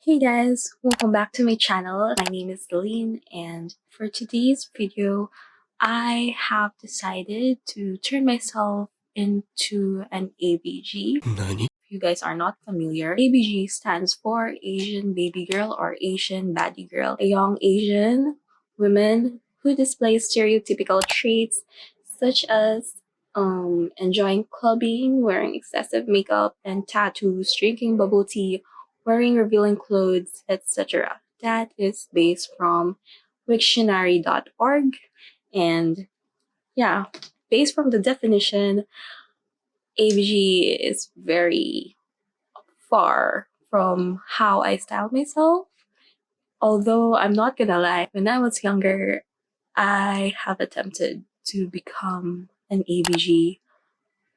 Hey guys, welcome back to my channel. My name is Celine, and for today's video, I have decided to turn myself into an ABG. Nani? If you guys are not familiar, ABG stands for Asian Baby Girl or Asian Baddie Girl, a young Asian woman who displays stereotypical traits such as enjoying clubbing, wearing excessive makeup and tattoos, drinking bubble tea, wearing revealing clothes, etc. That is based from Wiktionary.org. And yeah, based from the definition, ABG is very far from how I style myself. Although I'm not gonna lie, when I was younger, I have attempted to become an ABG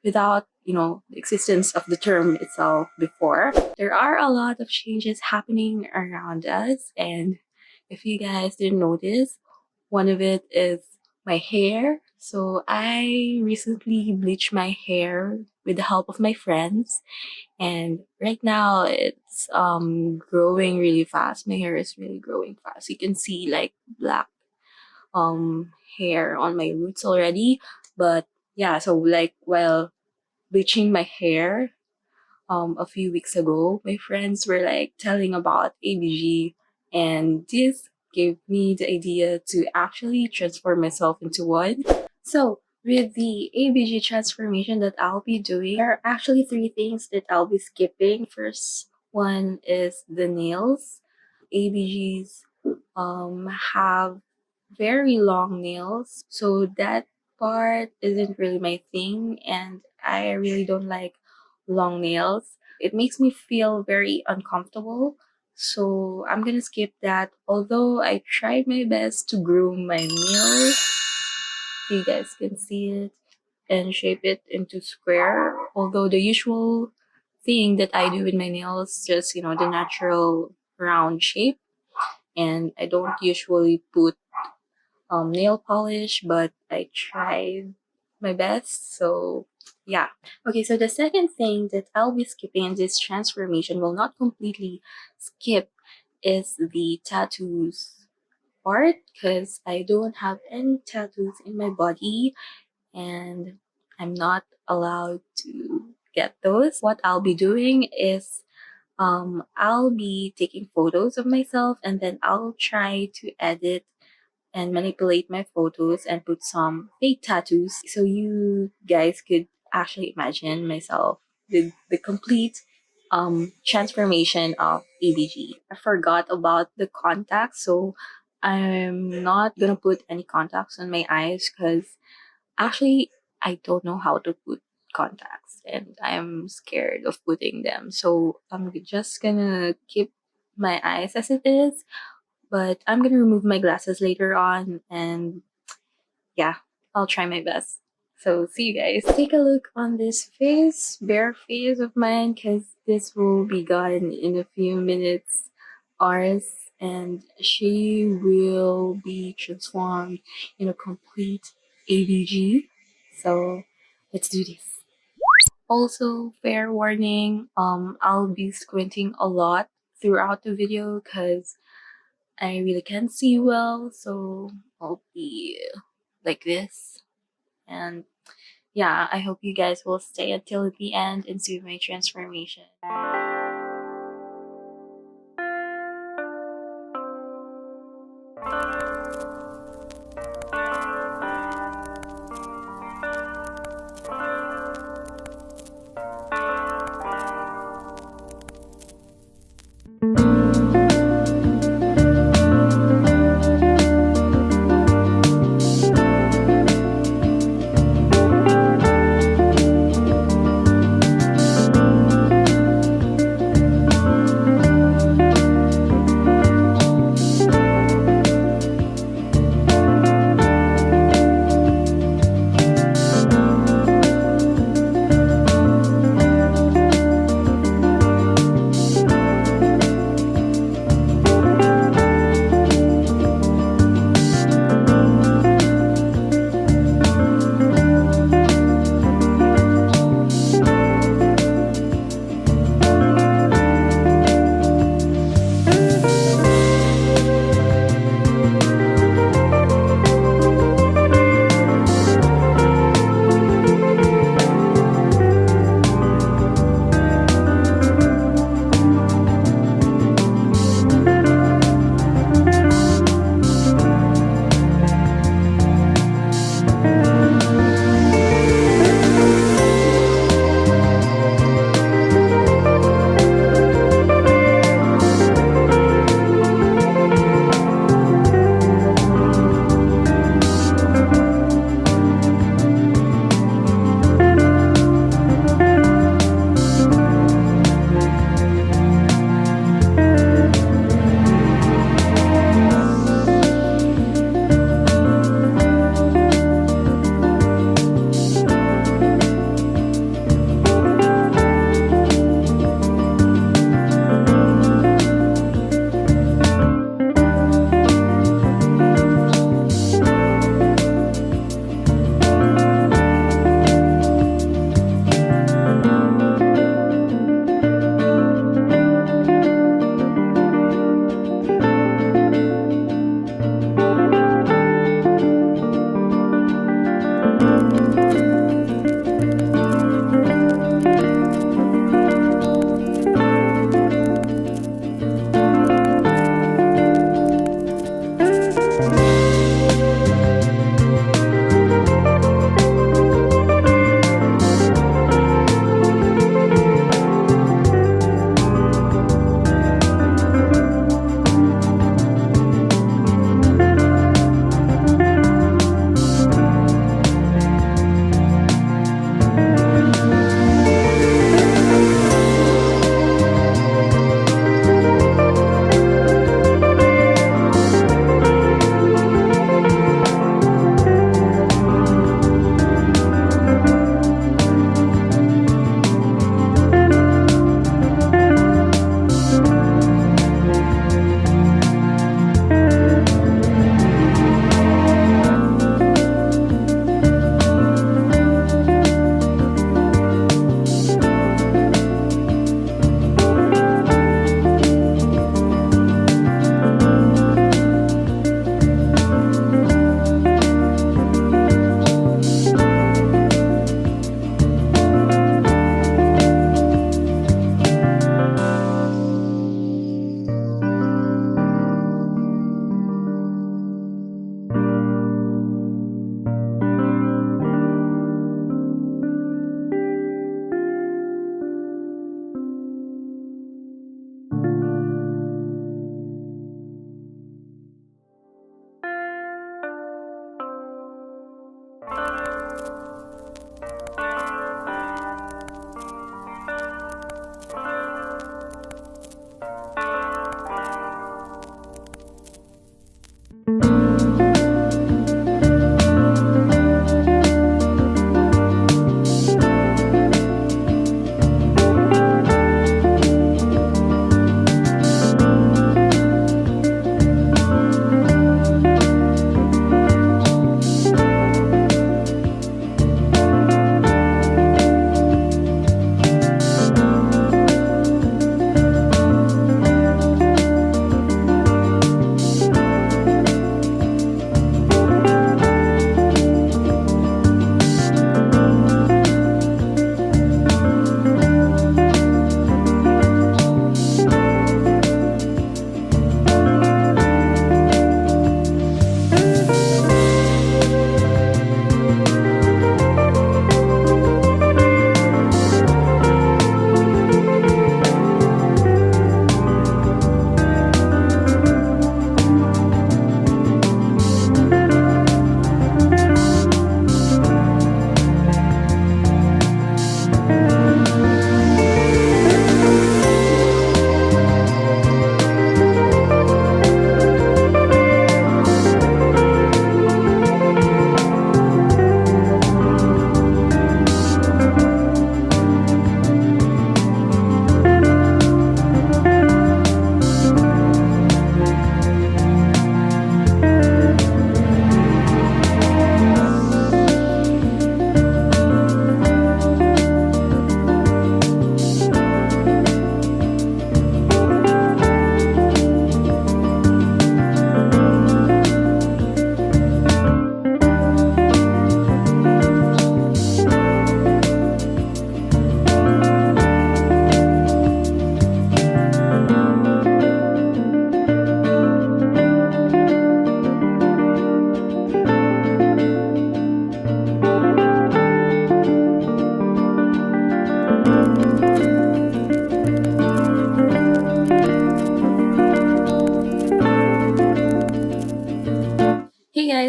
without, the existence of the term itself before. There are a lot of changes happening around us, and if you guys didn't notice, one of it is my hair. So I recently bleached my hair with the help of my friends, and right now it's growing really fast. My hair is really growing fast. You can see like black hair on my roots already. But yeah, so like while bleaching my hair a few weeks ago, my friends were like telling about ABG, and this gave me the idea to actually transform myself into one. So, with the ABG transformation that I'll be doing, there are actually three things that I'll be skipping. First one is the nails. ABGs have very long nails, so that part isn't really my thing, and I really don't like long nails. It makes me feel very uncomfortable, so I'm gonna skip that. Although I tried my best to groom my nails, you guys can see it, and shape it into square. Although the usual thing that I do with my nails just the natural round shape, and I don't usually put nail polish, but I tried my best. So yeah. Okay, so the second thing that I'll be skipping in this transformation, will not completely skip, is the tattoos part, because I don't have any tattoos in my body, and I'm not allowed to get those. What I'll be doing is I'll be taking photos of myself, and then I'll try to edit and manipulate my photos and put some fake tattoos, so you guys could actually imagine myself with the complete transformation of ABG. I forgot about the contacts, so I'm not gonna put any contacts on my eyes because actually I don't know how to put contacts, and I'm scared of putting them. So I'm just gonna keep my eyes as it is, but I'm gonna remove my glasses later on, and yeah, I'll try my best. So see you guys. Take a look on this face, bare face of mine, because this will be gone in a few minutes, hours, and she will be transformed in a complete ABG. So let's do this. Also, fair warning, I'll be squinting a lot throughout the video because I really can't see well, so I'll be like this. And yeah, I hope you guys will stay until the end and see my transformation.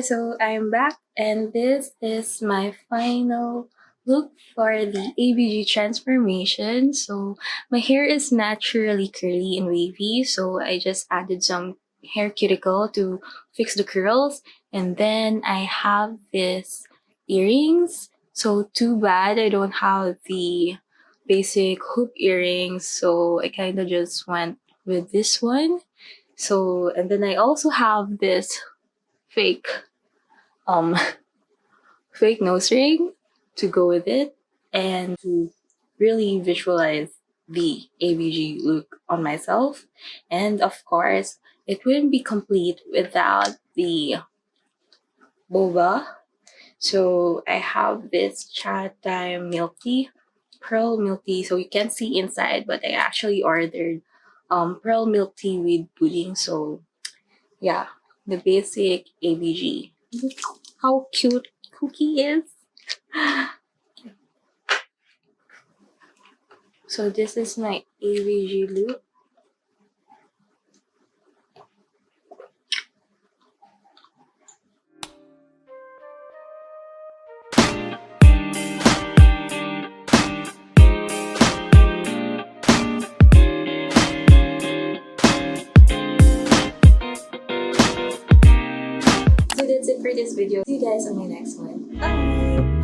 so I'm back, and this is my final look for the ABG Transformation. So my hair is naturally curly and wavy, so I just added some hair cuticle to fix the curls, and then I have this earrings. So too bad I don't have the basic hoop earrings, so I kind of just went with this one. So, and then I also have this fake um fake nose ring to go with it, and to really visualize the ABG look on myself. And of course, it wouldn't be complete without the boba. So I have this chat time milk tea, pearl milk tea. So you can't see inside, but I actually ordered pearl milk tea with pudding. So yeah, the basic ABG. Look how cute Cookie is. So this is my ABG look. So that's it for this video. See you guys on my next one. Bye!